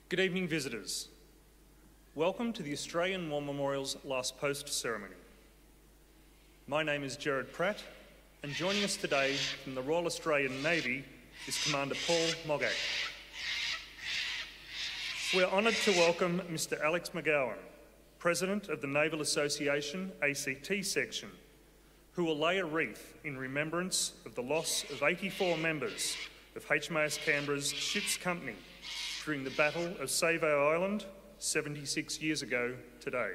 Good evening, visitors. Welcome to the Australian War Memorial's Last Post ceremony. My name is Gerard Pratt, and joining us today from the Royal Australian Navy is Commander Paul Mogak. We're honoured to welcome Mr. Alex McGowan, President of the Naval Association ACT section, who will lay a wreath in remembrance of the loss of 84 members of HMAS Canberra's ship's company during the Battle of Savo Island 76 years ago today.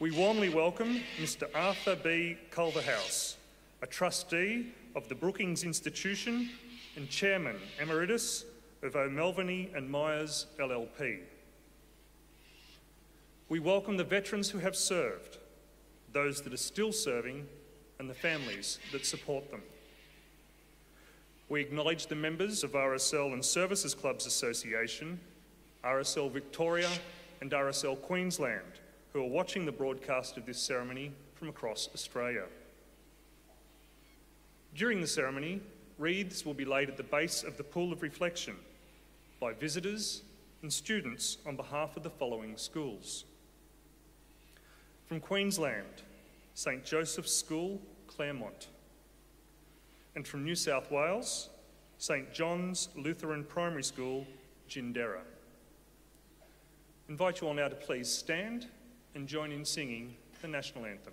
We warmly welcome Mr. Arthur B. Culverhouse, a trustee of the Brookings Institution and Chairman Emeritus of O'Melveny and Myers LLP. We welcome the veterans who have served, those that are still serving, and the families that support them. We acknowledge the members of RSL and Services Clubs Association, RSL Victoria and RSL Queensland, who are watching the broadcast of this ceremony from across Australia. During the ceremony, wreaths will be laid at the base of the Pool of Reflection by visitors and students on behalf of the following schools. From Queensland, St Joseph's School, Claremont. And from New South Wales, St John's Lutheran Primary School, Gindera. Invite you all now to please stand and join in singing the National Anthem.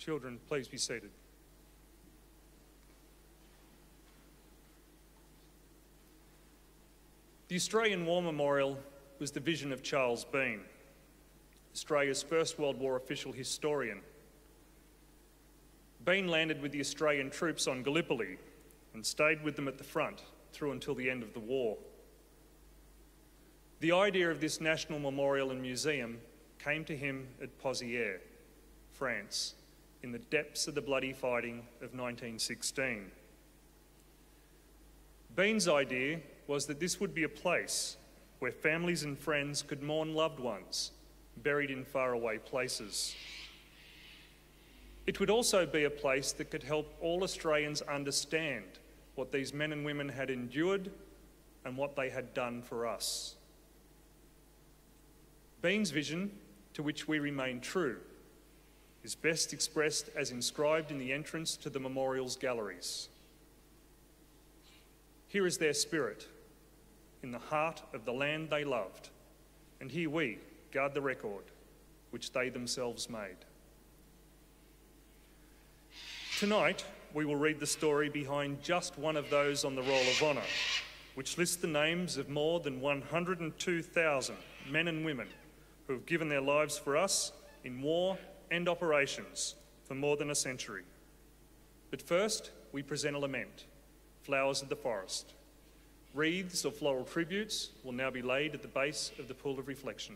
Children, please be seated. The Australian War Memorial was the vision of Charles Bean, Australia's First World War official historian. Bean landed with the Australian troops on Gallipoli and stayed with them at the front through until the end of the war. The idea of this national memorial and museum came to him at Pozières, France, in the depths of the bloody fighting of 1916. Bean's idea was that this would be a place where families and friends could mourn loved ones buried in faraway places. It would also be a place that could help all Australians understand what these men and women had endured and what they had done for us. Bean's vision, to which we remain true, is best expressed as inscribed in the entrance to the memorial's galleries. Here is their spirit, in the heart of the land they loved, and here we guard the record which they themselves made. Tonight, we will read the story behind just one of those on the Roll of Honour, which lists the names of more than 102,000 men and women who have given their lives for us in war and operations for more than a century. But first, we present a lament, Flowers of the Forest. Wreaths or floral tributes will now be laid at the base of the Pool of Reflection.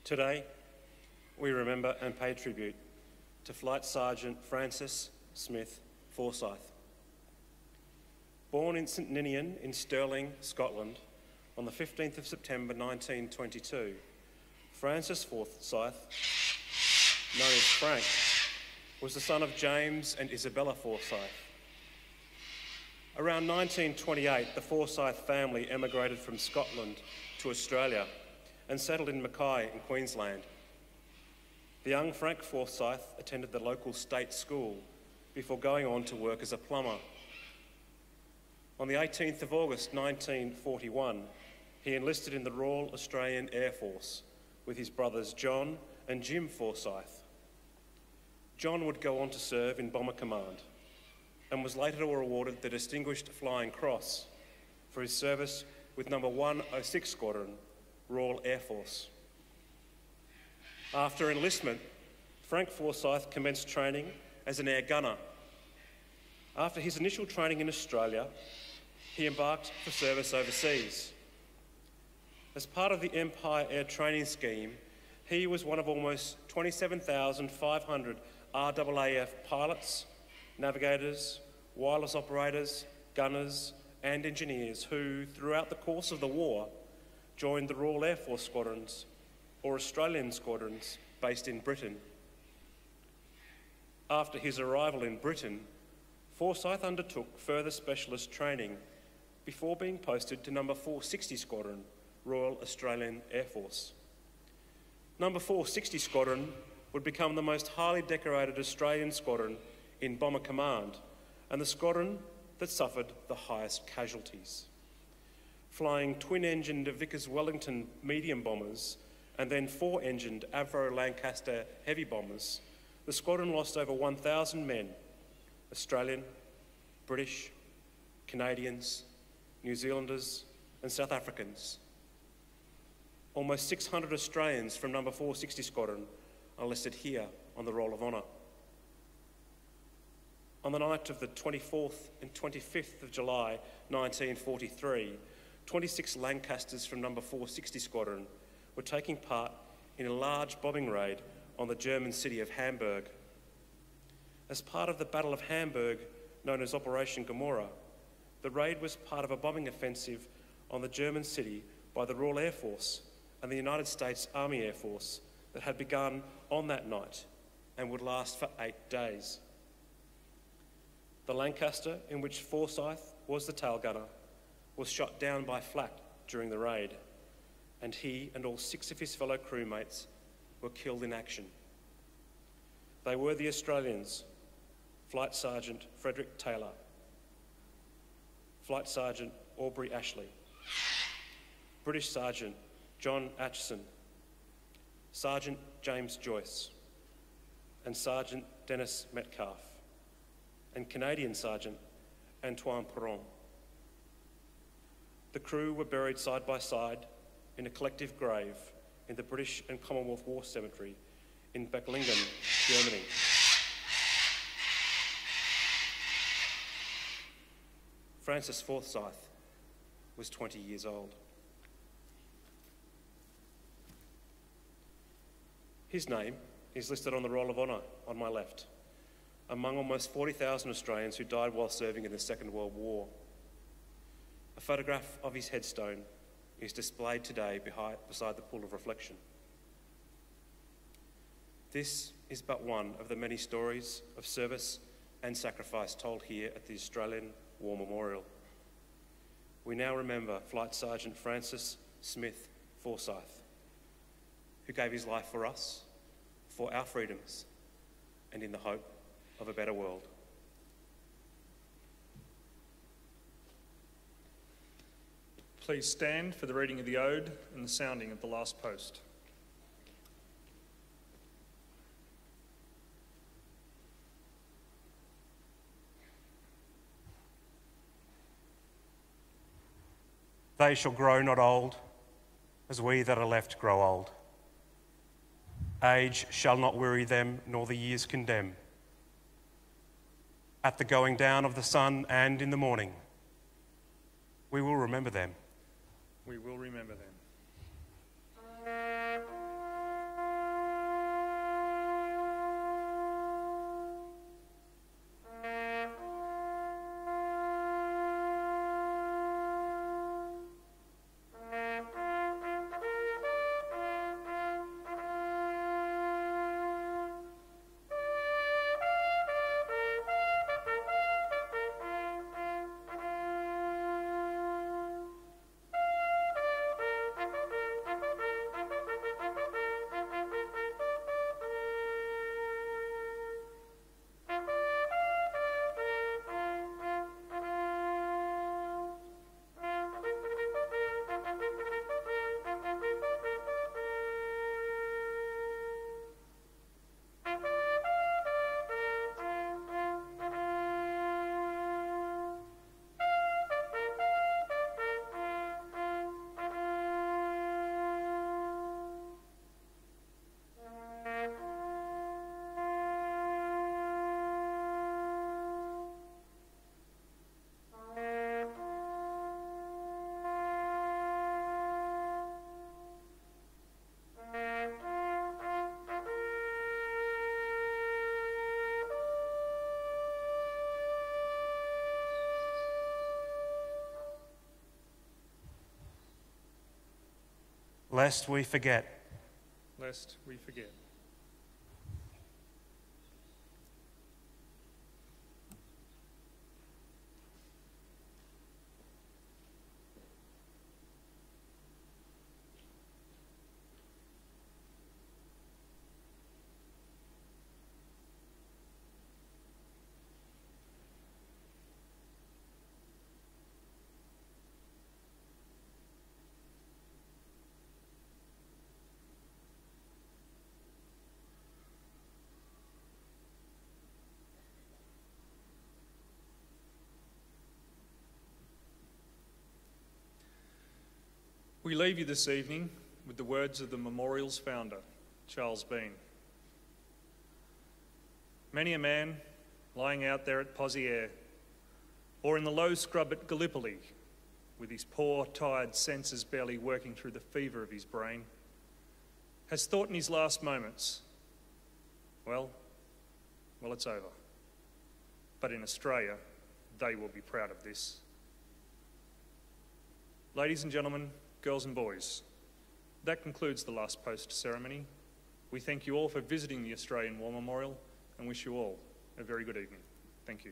Today, we remember and pay tribute to Flight Sergeant Francis Smith Forsyth. Born in St Ninian in Stirling, Scotland, on the 15th of September 1922, Francis Forsyth, known as Frank, was the son of James and Isabella Forsyth. Around 1928, the Forsyth family emigrated from Scotland to Australia and settled in Mackay in Queensland. The young Frank Forsyth attended the local state school before going on to work as a plumber. On the 18th of August 1941, he enlisted in the Royal Australian Air Force with his brothers John and Jim Forsyth. John would go on to serve in Bomber Command and was later awarded the Distinguished Flying Cross for his service with No. 106 Squadron, Royal Air Force. After enlistment, Frank Forsyth commenced training as an air gunner. After his initial training in Australia, he embarked for service overseas. As part of the Empire Air Training Scheme, he was one of almost 27,500 RAAF pilots, navigators, wireless operators, gunners and engineers who, throughout the course of the war, joined the Royal Air Force squadrons or Australian squadrons based in Britain. After his arrival in Britain, Forsyth undertook further specialist training before being posted to No. 460 Squadron, Royal Australian Air Force. No. 460 Squadron would become the most highly decorated Australian squadron in Bomber Command and the squadron that suffered the highest casualties. Flying twin-engined Vickers Wellington medium bombers and then four-engined Avro Lancaster heavy bombers, the squadron lost over 1,000 men, Australian, British, Canadians, New Zealanders and South Africans. Almost 600 Australians from No. 460 Squadron are listed here on the Roll of Honour. On the night of the 24th and 25th of July 1943, 26 Lancasters from No. 460 Squadron were taking part in a large bombing raid on the German city of Hamburg. As part of the Battle of Hamburg, known as Operation Gomorrah, the raid was part of a bombing offensive on the German city by the Royal Air Force and the United States Army Air Force that had begun on that night and would last for 8 days. The Lancaster, in which Forsyth was the tail gunner, was shot down by flak during the raid, and he and all 6 of his fellow crewmates were killed in action. They were the Australians, Flight Sergeant Frederick Taylor, Flight Sergeant Aubrey Ashley, British Sergeant John Atchison, Sergeant James Joyce, and Sergeant Dennis Metcalf, and Canadian Sergeant Antoine Perron. The crew were buried side by side in a collective grave in the British and Commonwealth War Cemetery in Becklingen, Germany. Francis Forsyth was 20 years old. His name is listed on the Roll of Honour on my left, among almost 40,000 Australians who died while serving in the Second World War. A photograph of his headstone is displayed today beside the pool of reflection. This is but one of the many stories of service and sacrifice told here at the Australian War Memorial. We now remember Flight Sergeant Francis Smith Forsyth, who gave his life for us, for our freedoms, and in the hope of a better world. Please stand for the reading of the Ode and the sounding of the last post. They shall grow not old, as we that are left grow old. Age shall not weary them, nor the years condemn. At the going down of the sun and in the morning, we will remember them. We will remember them. lest we forget. Lest we forget. We leave you this evening with the words of the memorial's founder, Charles Bean. Many a man lying out there at Pozières or in the low scrub at Gallipoli with his poor, tired senses barely working through the fever of his brain has thought in his last moments, well, it's over. But in Australia, they will be proud of this. Ladies and gentlemen, girls and boys, that concludes the last post ceremony. We thank you all for visiting the Australian War Memorial and wish you all a very good evening. Thank you.